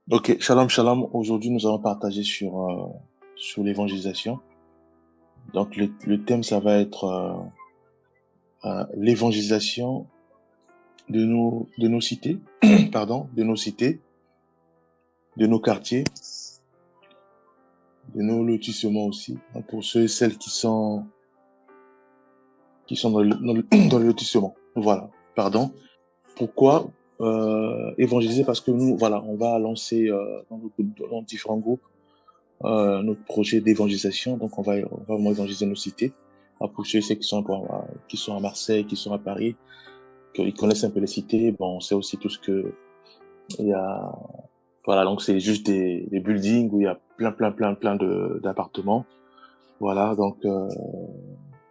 Ok, shalom, shalom. Aujourd'hui, nous allons partager sur l'évangélisation. Donc, le thème, ça va être l'évangélisation de nos cités, pardon, de nos cités, de nos quartiers, de nos lotissements aussi, hein, pour ceux et celles qui sont dans le lotissement. Voilà, pardon. Pourquoi évangéliser? Parce que nous, voilà, on va lancer dans différents groupes notre projet d'évangélisation. Donc, on va vraiment évangéliser nos cités. Pour ceux et ceux qui sont à Marseille, qui sont à Paris, qu'ils connaissent un peu les cités, bon, on sait aussi tout ce que il y a. Voilà, donc c'est juste des buildings où il y a plein d'appartements. Voilà, donc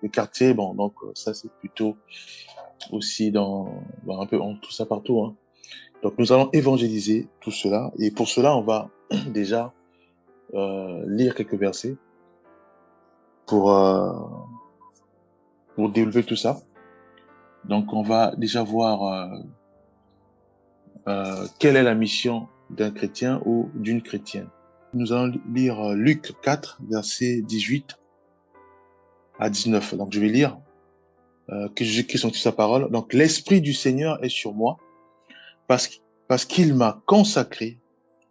les quartiers, bon, donc ça c'est plutôt aussi un peu tout ça partout, hein. Donc nous allons évangéliser tout cela et pour cela on va déjà lire quelques versets pour euh, pour développer tout ça. Donc, on va déjà voir quelle est la mission d'un chrétien ou d'une chrétienne. Nous allons lire Luc 4, versets 18 à 19. Donc, je vais lire que Jésus-Christ sont sa parole. Donc, l'Esprit du Seigneur est sur moi parce, parce qu'il m'a consacré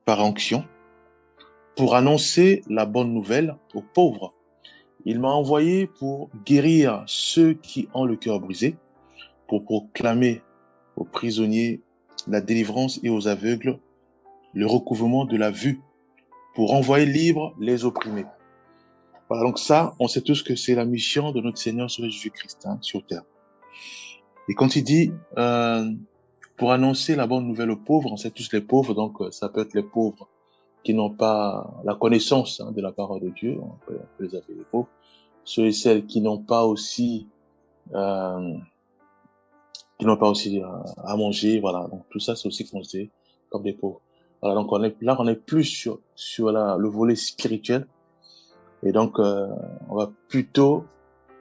par onction pour annoncer la bonne nouvelle aux pauvres. Il m'a envoyé pour guérir ceux qui ont le cœur brisé, pour proclamer aux prisonniers la délivrance et aux aveugles le recouvrement de la vue, pour envoyer libres les opprimés. Voilà, donc ça, on sait tous que c'est la mission de notre Seigneur sur Jésus-Christ, hein, sur terre. Et quand il dit pour annoncer la bonne nouvelle aux pauvres, on sait tous les pauvres, donc ça peut être les pauvres qui n'ont pas la connaissance, hein, de la parole de Dieu, on peut les appeler les pauvres. Ceux et celles euh, qui n'ont pas aussi à manger, voilà. Donc tout ça, c'est aussi considéré comme des pauvres. Voilà, donc on est plus sur le volet spirituel. Et donc, on va plutôt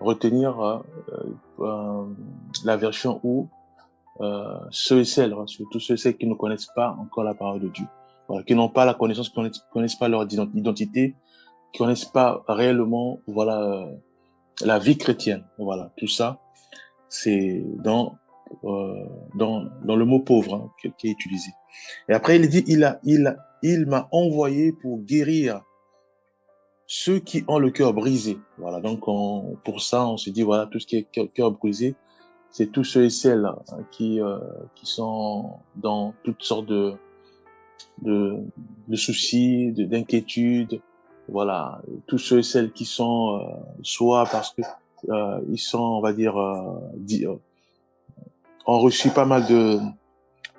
retenir euh, la version où ceux et celles, hein, surtout ceux et celles qui ne connaissent pas encore la parole de Dieu, voilà, qui n'ont pas la connaissance, qui connaissent pas leur identité, qui connaissent pas réellement, voilà, la vie chrétienne. Voilà, tout ça, c'est dans le mot pauvre, hein, qui est utilisé. Et après, il dit, il m'a envoyé pour guérir ceux qui ont le cœur brisé. Voilà, donc pour ça, on se dit, voilà, tout ce qui est cœur brisé, c'est tous ceux et celles, hein, qui sont dans toutes sortes de, de soucis, d'inquiétudes. Voilà, tous ceux et celles qui sont soit parce que ils sont, on va dire, ont reçu pas mal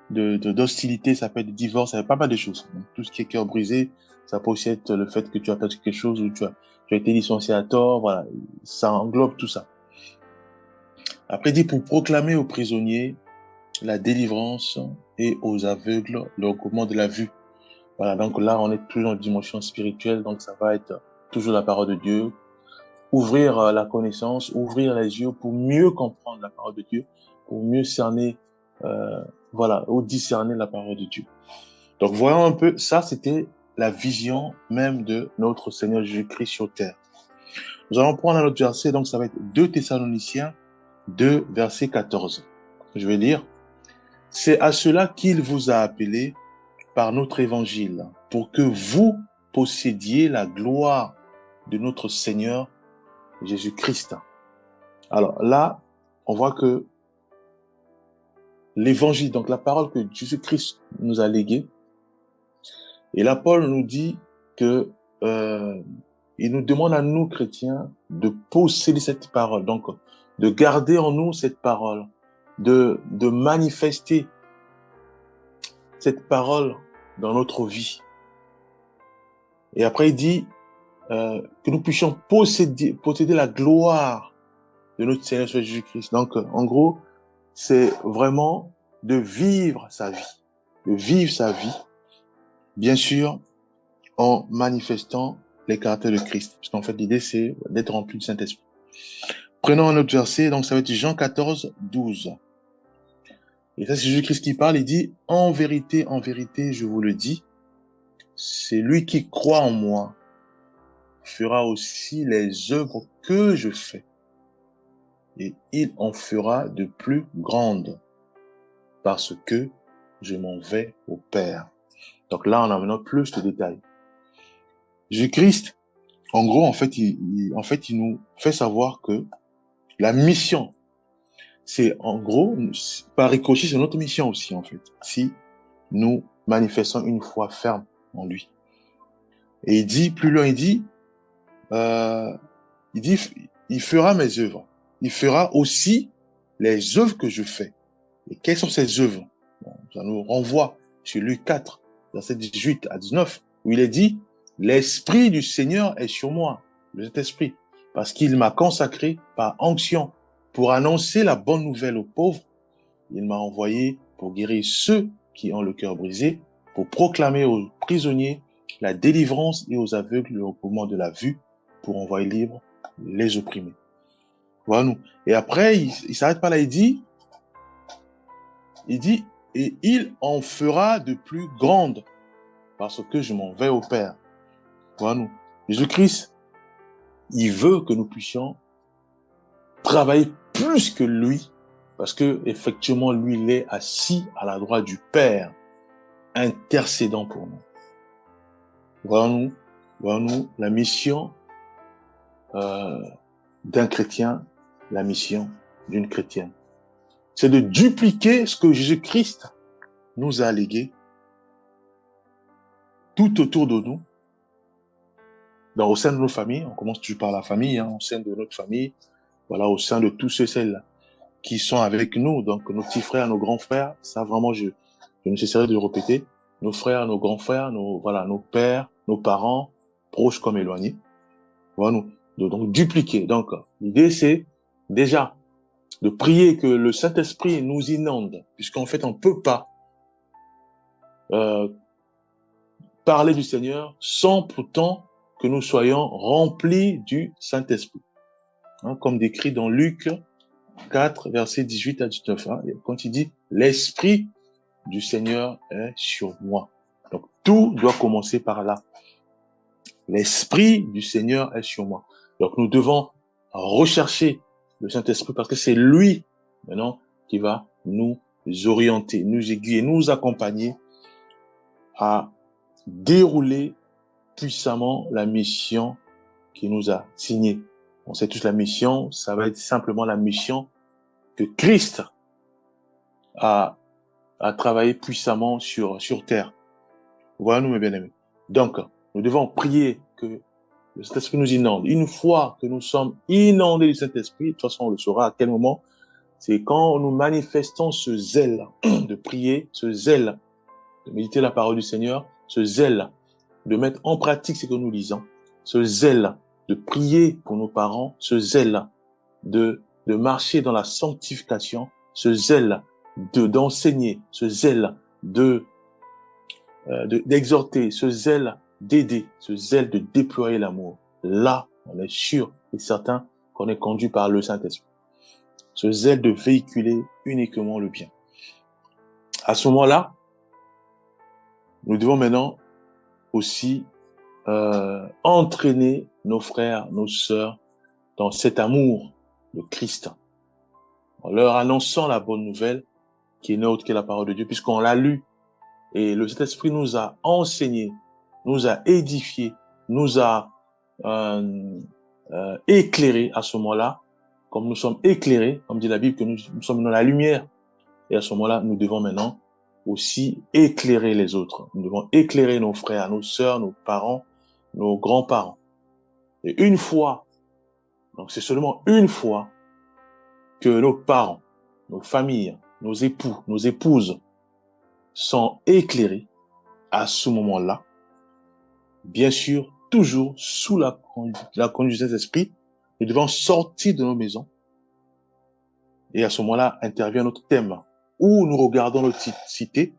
d'hostilité, ça peut être du divorce, ça peut être pas mal de choses. Donc, tout ce qui est cœur brisé, ça peut aussi être le fait que tu as perdu quelque chose ou tu as été licencié à tort, voilà. Ça englobe tout ça. Après, il dit pour proclamer aux prisonniers la délivrance et aux aveugles le recouvrement de la vue. Voilà. Donc là, on est toujours en dimension spirituelle. Donc ça va être toujours la parole de Dieu. Ouvrir la connaissance, ouvrir les yeux pour mieux comprendre la parole de Dieu, pour mieux cerner, euh, voilà, ou discerner la parole de Dieu. Donc voyons un peu, ça c'était la vision même de notre Seigneur Jésus-Christ sur terre. Nous allons prendre un autre verset, donc ça va être 2 Thessaloniciens 2, verset 14. Je vais lire. C'est à cela qu'il vous a appelé par notre évangile, pour que vous possédiez la gloire de notre Seigneur Jésus-Christ. Alors là, on voit que l'évangile, donc la parole que Jésus-Christ nous a léguée, et là, Paul nous dit que il nous demande à nous, chrétiens, de posséder cette parole, donc de garder en nous cette parole, de manifester cette parole dans notre vie. Et après, il dit que nous puissions posséder la gloire de notre Seigneur Jésus-Christ. Donc, en gros, c'est vraiment de vivre sa vie, de vivre sa vie, bien sûr, en manifestant les caractères de Christ. Parce qu'en fait, l'idée, c'est d'être rempli du Saint-Esprit. Prenons un autre verset, donc ça va être Jean 14, 12. Et ça, c'est Jésus-Christ qui parle, il dit, en vérité, je vous le dis, celui qui croit en moi fera aussi les œuvres que je fais, et il en fera de plus grandes, parce que je m'en vais au Père. Donc là, on a maintenant plus de détails. Jésus-Christ, en gros, en fait, il nous fait savoir que la mission, c'est en gros, par ricochet, c'est notre mission aussi, en fait, si nous manifestons une foi ferme en lui. Et il dit, plus loin, euh, il dit, il fera mes œuvres. Il fera aussi les œuvres que je fais. Et quelles sont ces œuvres? Bon, ça nous renvoie sur Luc 4, verset 18 à 19, où il est dit, l'Esprit du Seigneur est sur moi, le Saint-Esprit, parce qu'il m'a consacré par onction pour annoncer la bonne nouvelle aux pauvres. Il m'a envoyé pour guérir ceux qui ont le cœur brisé, pour proclamer aux prisonniers la délivrance et aux aveugles le recouvrement de la vue, pour envoyer libre les opprimés. Voilà nous. Et après, il s'arrête pas là, il dit, et il en fera de plus grandes, parce que je m'en vais au Père. Voilà nous. Jésus-Christ, il veut que nous puissions travailler plus que lui, parce que effectivement, lui, il est assis à la droite du Père, intercédant pour nous. Voilà nous la mission d'un chrétien, la mission d'une chrétienne. C'est de dupliquer ce que Jésus-Christ nous a légué tout autour de nous, au sein de nos familles. On commence toujours par la famille, au sein de notre famille, voilà, au sein de tous ceux, celles qui sont avec nous, donc nos petits frères, nos grands frères. Ça, vraiment, je ne cesserai de le répéter. Nos frères, nos grands frères, nos pères, nos parents, proches comme éloignés. Voilà, donc dupliquer. Donc, l'idée, c'est déjà de prier que le Saint-Esprit nous inonde, puisqu'en fait, on ne peut pas parler du Seigneur sans pourtant que nous soyons remplis du Saint-Esprit. Comme décrit dans Luc 4, versets 18 à 19. Quand il dit « L'Esprit du Seigneur est sur moi ». Donc, tout doit commencer par là. L'Esprit du Seigneur est sur moi. Donc, nous devons rechercher le Saint-Esprit parce que c'est lui, maintenant, qui va nous orienter, nous aiguiller, nous accompagner à dérouler puissamment la mission qui nous a signée. On sait tous la mission, ça va être simplement la mission que Christ a travaillé puissamment sur terre. Voilà, nous, mes bien-aimés. Donc, nous devons prier que le Saint-Esprit nous inonde. Une fois que nous sommes inondés du Saint-Esprit, de toute façon, on le saura à quel moment, c'est quand nous manifestons ce zèle de prier, ce zèle de méditer la parole du Seigneur, ce zèle de mettre en pratique ce que nous lisons, ce zèle de prier pour nos parents, ce zèle de marcher dans la sanctification, ce zèle d'enseigner, ce zèle d'exhorter, ce zèle d'aider, ce zèle de déployer l'amour. Là, on est sûr et certain qu'on est conduit par le Saint-Esprit. Ce zèle de véhiculer uniquement le bien. À ce moment-là, nous devons maintenant aussi entraîner nos frères, nos sœurs dans cet amour de Christ, en leur annonçant la bonne nouvelle qui est nôtre, qui est la parole de Dieu, puisqu'on l'a lu. Et le Saint-Esprit nous a enseigné, nous a édifié, nous a éclairé à ce moment-là, comme nous sommes éclairés, comme dit la Bible, que nous sommes dans la lumière. Et à ce moment-là, nous devons maintenant aussi éclairer les autres. Nous devons éclairer nos frères, nos sœurs, nos parents, nos grands-parents. Et une fois, donc c'est seulement une fois que nos parents, nos familles, nos époux, nos épouses sont éclairés, à ce moment-là, bien sûr, toujours sous la conduite des esprits, nous devons sortir de nos maisons. Et à ce moment-là, intervient notre thème, où nous regardons notre cité,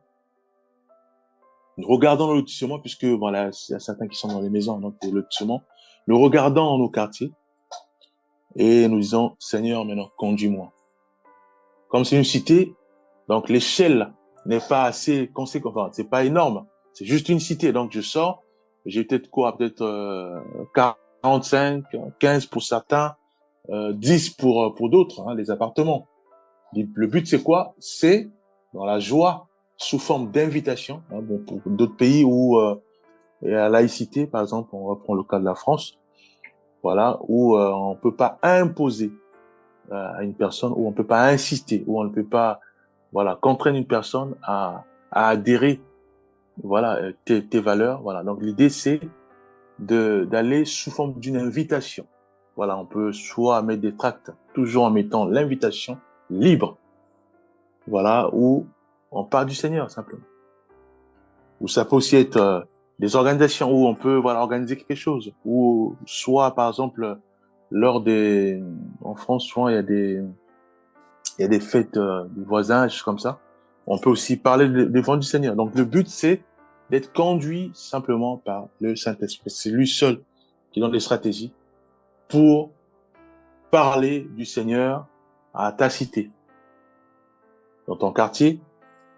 nous regardons le lotissement, puisque voilà, il y a certains qui sont dans les maisons, donc le lotissement, nous regardons nos quartiers, et nous disons, Seigneur, maintenant, conduis-moi. Comme c'est une cité, donc l'échelle n'est pas assez conséquente, enfin, c'est pas énorme. C'est juste une cité. Donc, je sors, j'ai peut-être quoi? Peut-être 45, 15 pour certains, 10 pour d'autres, hein, les appartements. Le but, c'est quoi? C'est dans la joie, sous forme d'invitation. Hein, bon, pour d'autres pays où il y a la laïcité, par exemple, on reprend le cas de la France, voilà, où on peut pas imposer à une personne, où on peut pas insister, où on ne peut pas, voilà, contraindre une personne à adhérer, voilà, tes valeurs, voilà. Donc l'idée, c'est d'aller sous forme d'une invitation. Voilà, on peut soit mettre des tracts, toujours en mettant l'invitation libre, voilà, où on parle du Seigneur, simplement. Ou ça peut aussi être des organisations où on peut, voilà, organiser quelque chose. Ou soit, par exemple, lors des, en France, souvent, il y a des fêtes de voisinage comme ça. On peut aussi parler des vents du Seigneur. Donc, le but, c'est d'être conduit simplement par le Saint-Esprit. C'est lui seul qui donne les stratégies pour parler du Seigneur à ta cité, dans ton quartier,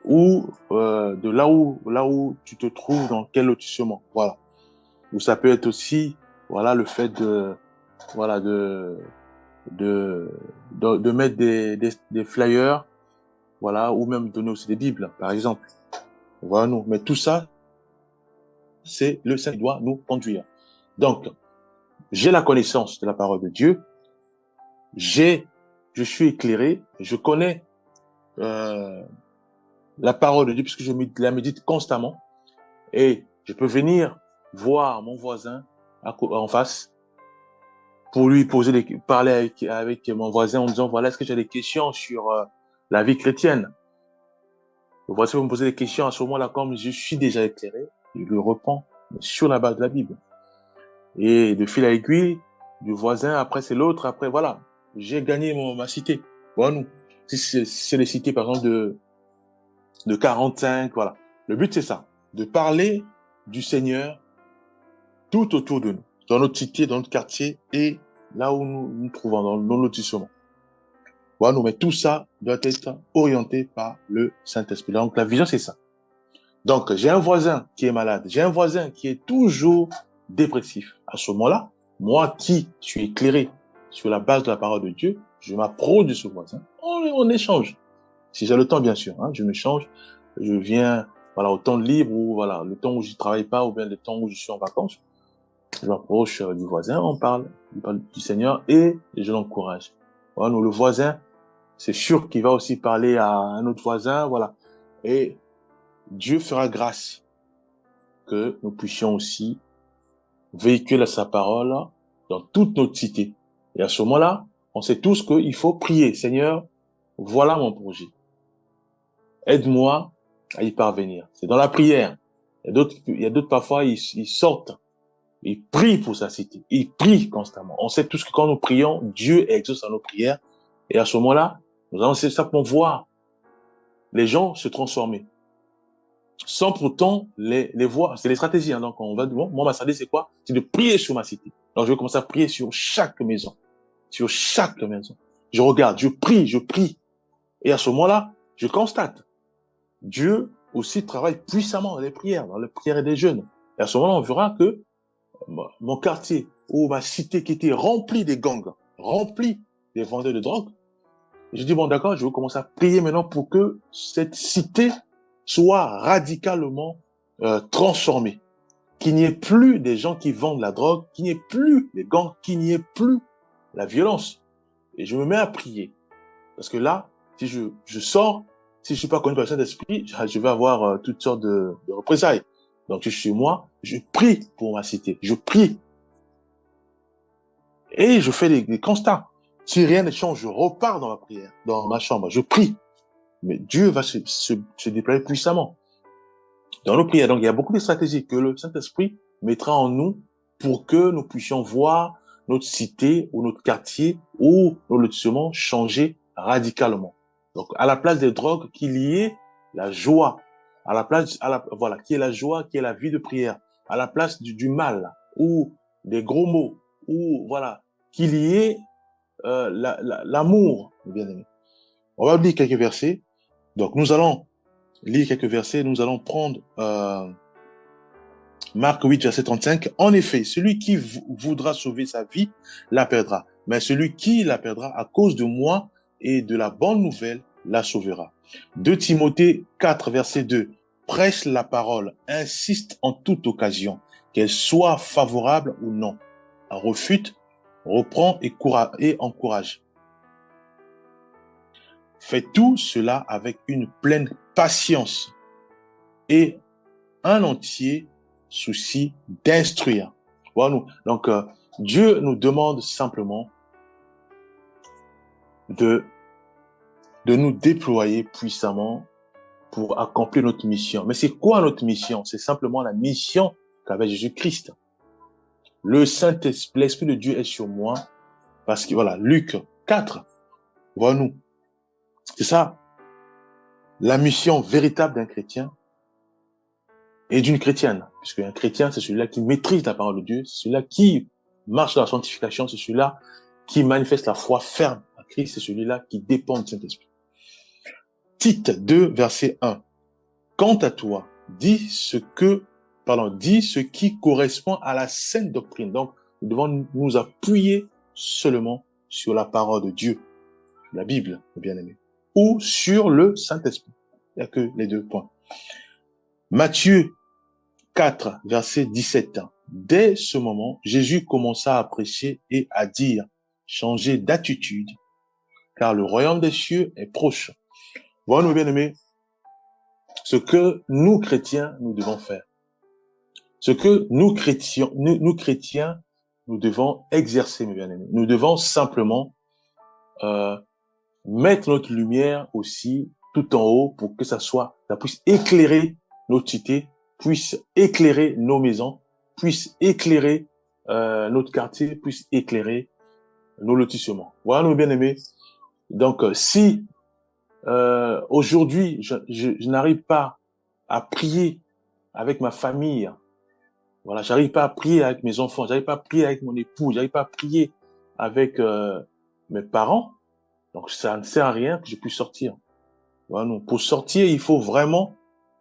ou de là où tu te trouves, dans quel lotissement. Voilà. Ou ça peut être aussi, voilà, le fait de, voilà, de mettre des flyers, voilà, ou même donner aussi des Bibles, par exemple. Voilà, nous. Mais tout ça, c'est le Saint qui doit nous conduire. Donc, j'ai la connaissance de la parole de Dieu, je suis éclairé, je connais euh, la parole de Dieu puisque je la médite constamment, et je peux venir voir mon voisin en face pour lui parler avec mon voisin en disant, voilà, est-ce que j'ai des questions sur la vie chrétienne? Voici, vous me posez des questions à ce moment-là, comme je suis déjà éclairé, je le reprends sur la base de la Bible. Et de fil à aiguille, du voisin, après c'est l'autre, après voilà, j'ai gagné ma cité. Voilà, nous. Si c'est les cités, par exemple, de 45, voilà. Le but, c'est ça, de parler du Seigneur tout autour de nous, dans notre cité, dans notre quartier et là où nous nous trouvons, dans nos lotissements. Voilà, mais tout ça doit être orienté par le Saint-Esprit. Donc, la vision, c'est ça. Donc, j'ai un voisin qui est malade, j'ai un voisin qui est toujours dépressif. À ce moment-là, moi qui suis éclairé sur la base de la parole de Dieu, je m'approche de ce voisin, on échange. Si j'ai le temps, bien sûr, hein, je m'échange, je viens, voilà, au temps libre ou voilà, le temps où je travaille pas ou bien le temps où je suis en vacances, je m'approche du voisin, on parle du Seigneur et je l'encourage. Voilà, nous, le voisin, c'est sûr qu'il va aussi parler à un autre voisin, voilà. Et Dieu fera grâce que nous puissions aussi véhiculer sa parole dans toute notre cité. Et à ce moment-là, on sait tous qu'il faut prier. Seigneur, voilà mon projet. Aide-moi à y parvenir. C'est dans la prière. Il y a d'autres parfois, ils sortent. Ils prient pour sa cité. Ils prient constamment. On sait tous que quand nous prions, Dieu exauce à nos prières. Et à ce moment-là, nous allons simplement voir les gens se transformer. Sans pourtant les voir. C'est les stratégies. Hein. Donc, on va moi, ma stratégie, c'est quoi? C'est de prier sur ma cité. Donc, je vais commencer à prier sur chaque maison. Sur chaque maison. Je regarde, je prie, je prie. Et à ce moment-là, je constate. Dieu aussi travaille puissamment dans les prières des jeunes. Et à ce moment-là, on verra que mon quartier ou ma cité qui était remplie des gangs, remplie des vendeurs de drogue, je dis, bon, d'accord, je vais commencer à prier maintenant pour que cette cité soit radicalement transformée. Qu'il n'y ait plus des gens qui vendent la drogue, qu'il n'y ait plus les gangs, qu'il n'y ait plus la violence. Et je me mets à prier. Parce que là, si je sors, si je suis pas connu par le Saint-Esprit, je vais avoir toutes sortes de représailles. Donc, je suis chez moi, je prie pour ma cité. Je prie. Et je fais des constats. Si rien ne change, je repars dans ma prière, dans ma chambre. Je prie. Mais Dieu va se déployer puissamment dans nos prières. Donc, il y a beaucoup de stratégies que le Saint-Esprit mettra en nous pour que nous puissions voir notre cité ou notre quartier ou nos lotissements changer radicalement. Donc, à la place des drogues, qu'il y ait la joie. À la place, voilà, qui est la joie, qui est la vie de prière. À la place du mal ou des gros mots ou voilà, qu'il y ait l'amour, bien aimé. On va lire quelques versets. Donc, nous allons lire quelques versets. Nous allons prendre Marc 8, verset 35. En effet, celui qui voudra sauver sa vie la perdra. Mais celui qui la perdra à cause de moi et de la bonne nouvelle la sauvera. 2 Timothée 4, verset 2. Prêche la parole, insiste en toute occasion, qu'elle soit favorable ou non. Refute, reprend et encourage. Fais tout cela avec une pleine patience et un entier souci d'instruire. Voilà, donc, Dieu nous demande simplement de nous déployer puissamment pour accomplir notre mission. Mais c'est quoi notre mission? C'est simplement la mission qu'avait Jésus-Christ. Le Saint-Esprit, l'Esprit de Dieu est sur moi parce que, voilà, Luc 4, voilà nous. C'est ça, la mission véritable d'un chrétien et d'une chrétienne. Puisque un chrétien, c'est celui-là qui maîtrise la parole de Dieu, c'est celui-là qui marche dans la sanctification, c'est celui-là qui manifeste la foi ferme à Christ, c'est celui-là qui dépend du Saint-Esprit. Tite 2, verset 1. Quant à toi, dis ce qui correspond à la sainte doctrine. Donc, nous devons nous appuyer seulement sur la parole de Dieu, la Bible, bien-aimé, ou sur le Saint-Esprit. Il n'y a que les deux points. Matthieu 4, verset 17. Dès ce moment, Jésus commença à prêcher et à dire, changez d'attitude, car le royaume des cieux est proche. Voilà, nos bien-aimés, ce que nous, chrétiens, nous devons faire. Ce que nous, chrétiens, nous devons exercer, mes bien-aimés. Nous devons simplement mettre notre lumière aussi tout en haut pour que ça puisse éclairer notre cité, puisse éclairer nos maisons, puisse éclairer notre quartier, puisse éclairer nos lotissements. Voilà, mes bien-aimés. Donc, si aujourd'hui, je n'arrive pas à prier avec ma famille, voilà, j'arrive pas à prier avec mes enfants, j'arrive pas à prier avec mon époux, j'arrive pas à prier avec mes parents, donc ça ne sert à rien que je puisse sortir. Voilà, non. Pour sortir, il faut vraiment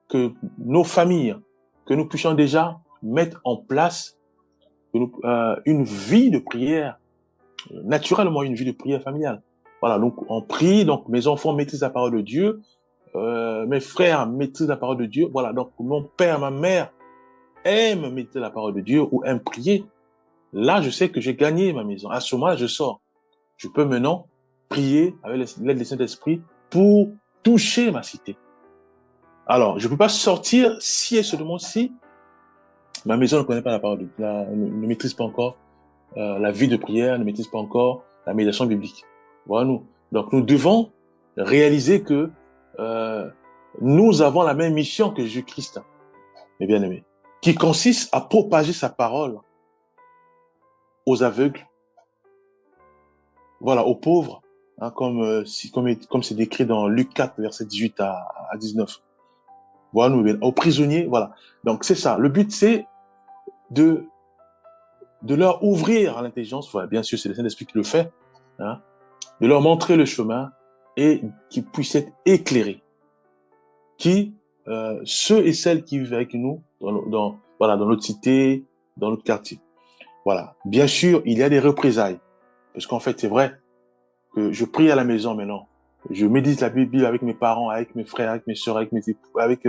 que nos familles, que nous puissions déjà mettre en place une vie de prière, naturellement une vie de prière familiale. Voilà, donc on prie, donc mes enfants maîtrisent la parole de Dieu, mes frères maîtrisent la parole de Dieu, voilà, donc mon père, ma mère aiment maîtriser la parole de Dieu ou aiment prier. Là, je sais que j'ai gagné ma maison. À ce moment-là, je sors. Je peux maintenant prier avec l'aide du Saint-Esprit pour toucher ma cité. Alors, je ne peux pas sortir si et seulement si ma maison ne connaît pas la parole de Dieu, ne maîtrise pas encore la vie de prière, ne maîtrise pas encore la méditation biblique. Voilà nous. Donc, nous devons réaliser que nous avons la même mission que Jésus-Christ, mes bien-aimés, qui consiste à propager sa parole aux aveugles, voilà, aux pauvres, hein, comme c'est décrit dans Luc 4, verset 18 à 19. Voilà, aux prisonniers, voilà. Donc, c'est ça. Le but, c'est de leur ouvrir à l'intelligence. Voilà, bien sûr, c'est le Saint-Esprit qui le fait, hein, de leur montrer le chemin et qu'ils puissent être éclairés. Ceux et celles qui vivent avec nous dans notre cité, dans notre quartier. Voilà. Bien sûr, il y a des représailles. Parce qu'en fait, c'est vrai que je prie à la maison maintenant. Je médite la Bible avec mes parents, avec mes frères, avec mes sœurs, avec mes époux, avec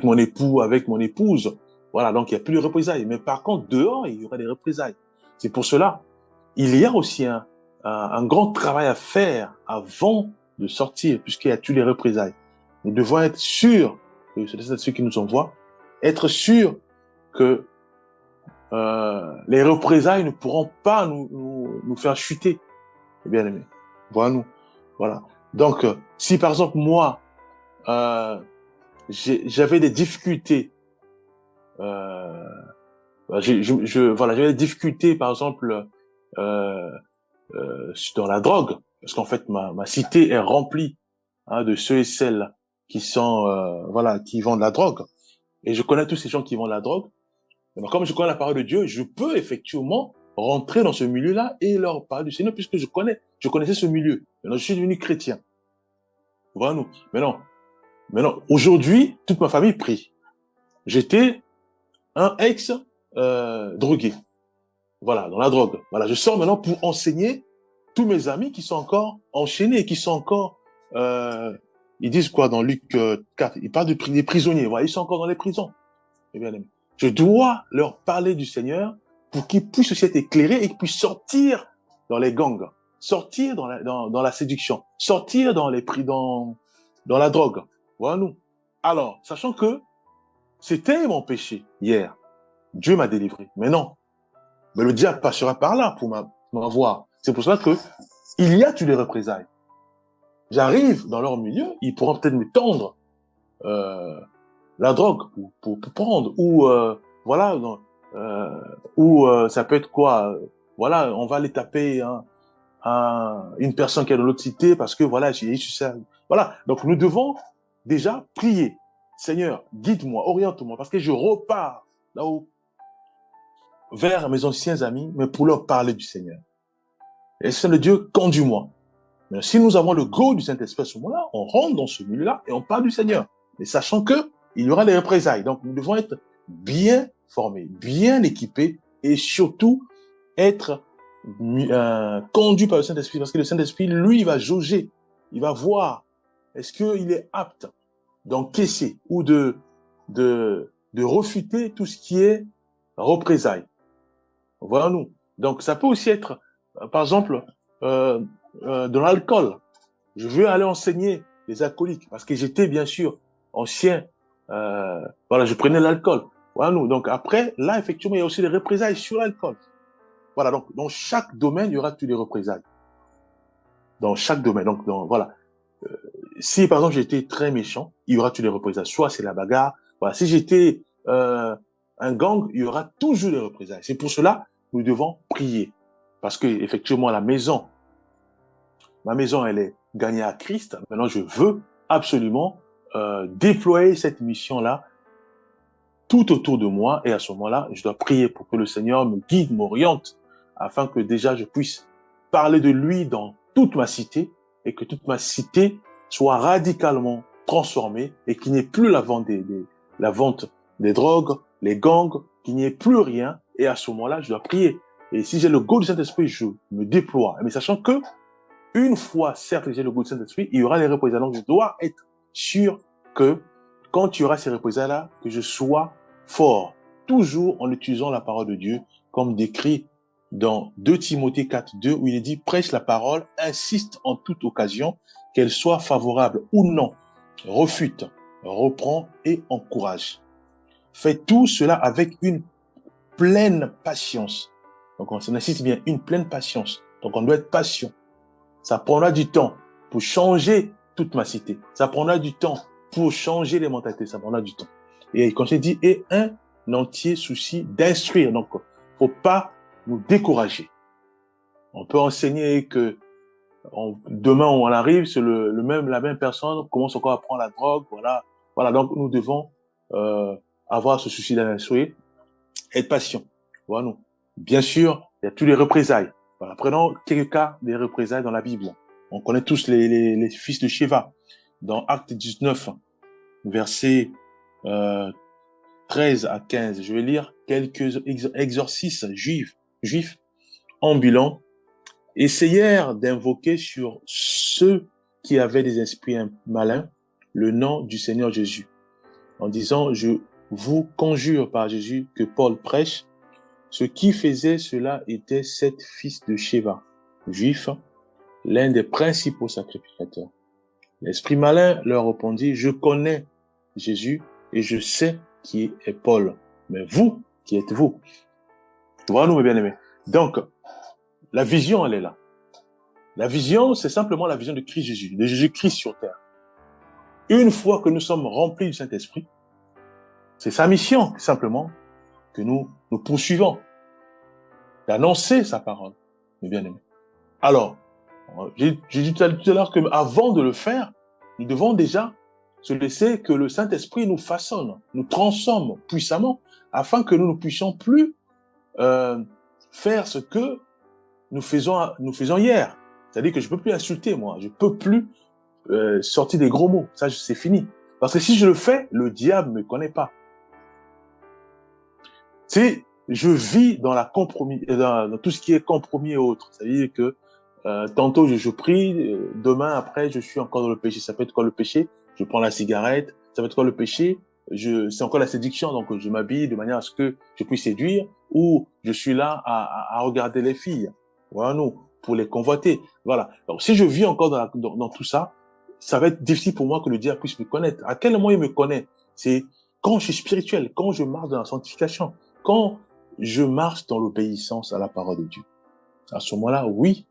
mon époux, avec mon épouse. Voilà, donc il n'y a plus de représailles. Mais par contre, dehors, il y aura des représailles. C'est pour cela, il y a aussi un grand travail à faire avant de sortir, puisqu'il y a toutes les représailles. Nous devons être sûrs, que c'est ceux qui nous envoient, être sûrs que les représailles ne pourront pas nous faire chuter, bien aimé. Voilà nous. Voilà. Donc, si par exemple moi, j'avais des difficultés, j'avais des difficultés, par exemple, dans la drogue, parce qu'en fait ma cité est remplie, hein, de ceux et celles qui sont qui vendent la drogue, et je connais tous ces gens qui vendent la drogue. Donc, comme je connais la parole de Dieu, je peux effectivement rentrer dans ce milieu-là et leur parler du Seigneur, puisque je connaissais ce milieu. Maintenant, je suis devenu chrétien. Voilà nous. Maintenant, aujourd'hui, toute ma famille prie. J'étais un ex-drogué. Voilà, dans la drogue. Voilà, je sors maintenant pour enseigner tous mes amis qui sont encore enchaînés, qui sont encore... ils disent quoi dans Luc 4? Ils parlent des prisonniers. Voilà, ils sont encore dans les prisons. Eh bien, je dois leur parler du Seigneur pour qu'ils puissent aussi être éclairés et qu'ils puissent sortir dans les gangs, sortir dans la séduction, sortir dans la drogue. Voilà nous. Alors, sachant que c'était mon péché hier, Dieu m'a délivré. Mais non, mais le diable passera par là pour m'avoir. C'est pour cela que il y a toutes les représailles. J'arrive dans leur milieu, ils pourront peut-être me tendre la drogue pour prendre, ou voilà, ou ça peut être quoi, voilà, on va les taper une personne qui est dans l'autre cité parce que voilà, j'ai eu ça. Voilà, donc nous devons déjà prier. Seigneur, guide-moi, oriente-moi, parce que je repars là-haut vers mes anciens amis, mais pour leur parler du Seigneur. Et c'est le Dieu, conduis-moi. Mais si nous avons le go du Saint-Esprit à ce moment-là, on rentre dans ce milieu-là et on parle du Seigneur. Mais sachant que il y aura des représailles. Donc, nous devons être bien formés, bien équipés et surtout être conduits par le Saint-Esprit. Parce que le Saint-Esprit, lui, il va jauger. Il va voir est-ce qu'il est apte d'encaisser ou de refuter tout ce qui est représailles. Voilà nous. Donc, ça peut aussi être, par exemple, de l'alcool. Je veux aller enseigner les alcooliques parce que j'étais bien sûr ancien. Voilà, je prenais l'alcool. Voilà nous. Donc après, là effectivement, il y a aussi des représailles sur l'alcool. Voilà, donc dans chaque domaine, il y aura toutes les représailles. Dans chaque domaine. Donc voilà. Si par exemple j'étais très méchant, il y aura toutes les représailles. Soit c'est la bagarre. Voilà. Si j'étais un gang, il y aura toujours des représailles. C'est pour cela nous devons prier parce que effectivement ma maison, elle est gagnée à Christ. Maintenant, je veux absolument déployer cette mission-là tout autour de moi. Et à ce moment-là, je dois prier pour que le Seigneur me guide, m'oriente, afin que déjà je puisse parler de lui dans toute ma cité et que toute ma cité soit radicalement transformée et qu'il n'y ait plus la vente des drogues, les gangs, qu'il n'y ait plus rien. Et à ce moment-là, je dois prier. Et si j'ai le goût du Saint-Esprit, je me déploie. Mais sachant que une fois, certes, que j'ai le goût du Saint-Esprit, il y aura des représailles. Donc, je dois être sûr que quand il y aura ces représailles-là, que je sois fort, toujours en utilisant la parole de Dieu, comme décrit dans 2 Timothée 4:2, où il est dit, prêche la parole, insiste en toute occasion, qu'elle soit favorable ou non, refute, reprend et encourage. Fais tout cela avec une pleine patience. Donc, on insiste bien, une pleine patience. Donc, on doit être patient. Ça prendra du temps pour changer toute ma cité. Ça prendra du temps pour changer les mentalités. Ça prendra du temps. Et quand je dis, et un entier souci d'instruire. Donc, faut pas nous décourager. On peut enseigner que demain on arrive, c'est la même personne commence encore à prendre la drogue. Voilà. Voilà. Donc, nous devons avoir ce souci d'instruire, être patient. Voilà. Nous. Bien sûr, il y a tous les représailles. Voilà. Prenons quelques cas des représailles dans la Bible. On connaît tous les fils de Sheva. Dans Acte 19, versets 13 à 15, je vais lire quelques exorcistes juifs ambulants essayèrent d'invoquer sur ceux qui avaient des esprits malins le nom du Seigneur Jésus, en disant, je vous conjure par Jésus que Paul prêche. Ce qui faisait cela était 7 fils de Sheva, juifs, l'un des principaux sacrificateurs. L'esprit malin leur répondit, je connais Jésus et je sais qui est Paul. Mais vous, qui êtes-vous? Voilà, nous, mes bien-aimés. Donc, la vision, elle est là. La vision, c'est simplement la vision de Christ Jésus, de Jésus-Christ sur terre. Une fois que nous sommes remplis du Saint-Esprit, c'est sa mission, simplement, que nous poursuivons, d'annoncer sa parole, mes bien-aimés. Alors, j'ai dit tout à l'heure qu'avant de le faire, nous devons déjà se laisser que le Saint-Esprit nous façonne, nous transforme puissamment, afin que nous ne puissions plus faire ce que nous faisons hier. C'est-à-dire que je peux plus insulter, moi. Je peux plus sortir des gros mots. Ça, c'est fini. Parce que si je le fais, le diable me connaît pas. je vis dans la compromis, dans tout ce qui est compromis et autres. C'est-à-dire que tantôt je prie, demain après je suis encore dans le péché. Ça peut être quoi le péché? Je prends la cigarette. Ça peut être quoi le péché? C'est encore la séduction, donc je m'habille de manière à ce que je puisse séduire, ou je suis là à regarder les filles. Voilà, nous, pour les convoiter. Voilà. Donc si je vis encore dans tout ça, ça va être difficile pour moi que le diable puisse me connaître. À quel moment il me connaît? C'est quand je suis spirituel, quand je marche dans la sanctification, quand je marche dans l'obéissance à la parole de Dieu. À ce moment-là, oui,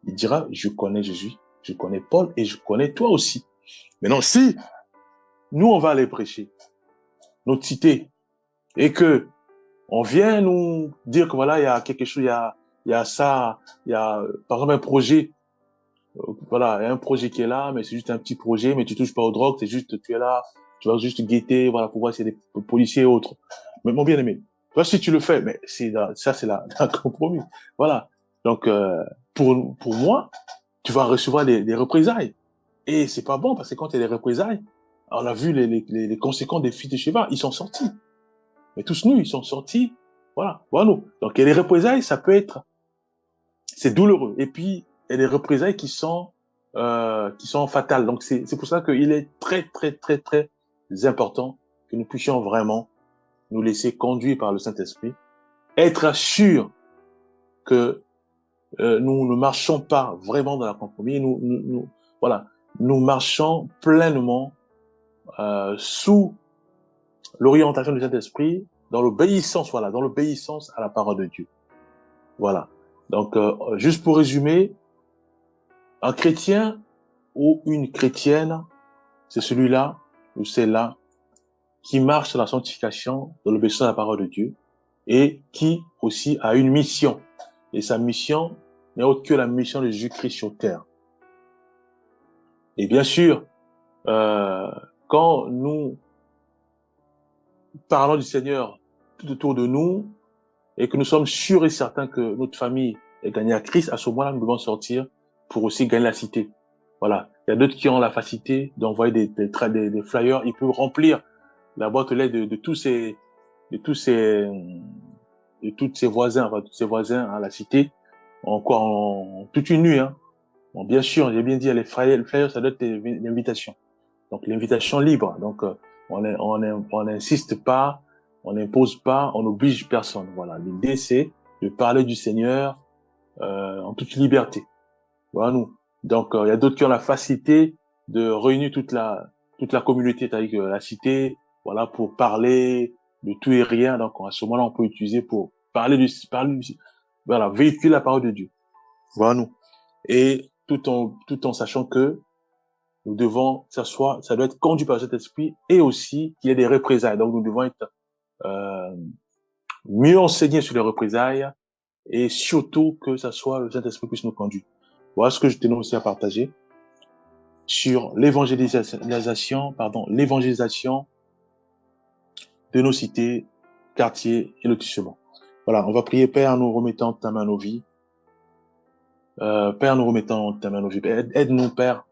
il dira, je connais Jésus, je connais Paul et je connais toi aussi. Maintenant, si nous, on va aller prêcher notre cité et que on vient nous dire que voilà, il y a quelque chose, il y a ça, il y a, par exemple, un projet, voilà, il y a un projet qui est là, mais c'est juste un petit projet, mais tu touches pas aux drogues, c'est juste, tu es là, tu vas juste guetter, voilà, pour voir s'il y a des policiers et autres. Mais mon bien-aimé, toi, si tu le fais, mais ça, c'est la compromis. Voilà. Donc, pour moi, tu vas recevoir des représailles. Et c'est pas bon, parce que quand il y a des représailles, on a vu les conséquences des filles de Sheba, ils sont sortis. Mais tous nus, ils sont sortis. Voilà. Voilà. Donc, il y a des représailles, ça peut être, c'est douloureux. Et puis, il y a des représailles qui sont fatales. Donc, c'est pour ça qu'il est très, très, très, très important que nous puissions vraiment nous laisser conduire par le Saint-Esprit, être sûr que nous ne marchons pas vraiment dans la compromis. Voilà, nous marchons pleinement sous l'orientation du Saint-Esprit, dans l'obéissance, voilà, dans l'obéissance à la parole de Dieu. Voilà. Donc, juste pour résumer, un chrétien ou une chrétienne, c'est celui-là ou celle-là qui marche dans la sanctification, dans l'obéissance à la parole de Dieu, et qui aussi a une mission. Et sa mission n'est autre que la mission de Jésus-Christ sur terre. Et bien sûr, quand nous parlons du Seigneur tout autour de nous, et que nous sommes sûrs et certains que notre famille est gagnée à Christ, à ce moment-là, nous devons sortir pour aussi gagner la cité. Voilà. Il y a d'autres qui ont la facilité d'envoyer des flyers. Ils peuvent remplir la boîte aux lettres de tous ces voisins, enfin, tous ces voisins à la cité, encore en toute une nuit, hein. Bon, bien sûr, j'ai bien dit, les flyers, ça doit être l'invitation. Donc, l'invitation libre. Donc, on n'insiste pas, on n'impose pas, on n'oblige personne. Voilà. L'idée, c'est de parler du Seigneur, en toute liberté. Voilà, nous. Donc, il y a d'autres qui ont la facilité de réunir toute la communauté, c'est-à-dire que la cité, voilà, pour parler de tout et rien. Donc, à ce moment-là, on peut utiliser pour voilà, véhiculer la parole de Dieu. Voilà, nous. Et tout en sachant que nous devons, ça doit être conduit par cet esprit, et aussi qu'il y ait des représailles. Donc, nous devons être mieux enseignés sur les représailles, et surtout que ça soit le Saint-Esprit qui puisse nous conduire. Voilà ce que je tenais aussi à partager sur l'évangélisation de nos cités, quartiers et lotissements. Voilà, on va prier. Père, nous remettons ta main à nos vies. Père, nous remettons ta main à nos vies. Aide-nous, Père,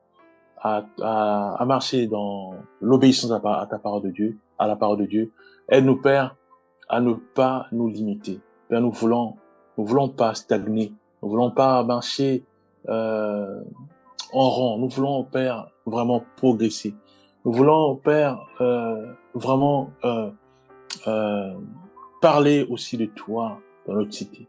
à marcher dans l'obéissance à ta parole de Dieu, à la parole de Dieu. Aide-nous, Père, à ne pas nous limiter. Père, nous voulons pas stagner. Nous voulons pas marcher en rang. Nous voulons, Père, vraiment progresser. Nous voulons, Père, vraiment parler aussi de toi dans notre cité.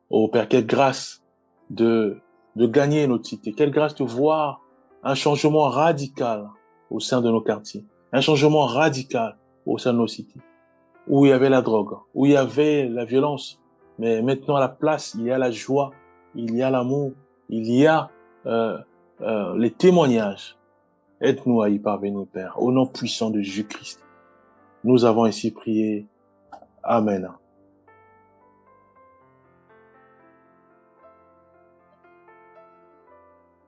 Oh Père, quelle grâce de gagner notre cité. Quelle grâce de voir un changement radical au sein de nos quartiers. Un changement radical au sein de nos cités. Où il y avait la drogue, où il y avait la violence. Mais maintenant, à la place, il y a la joie, il y a l'amour, il y a les témoignages. Aide-nous à y parvenir, Père. Au nom puissant de Jésus-Christ. Nous avons ainsi prié. Amen.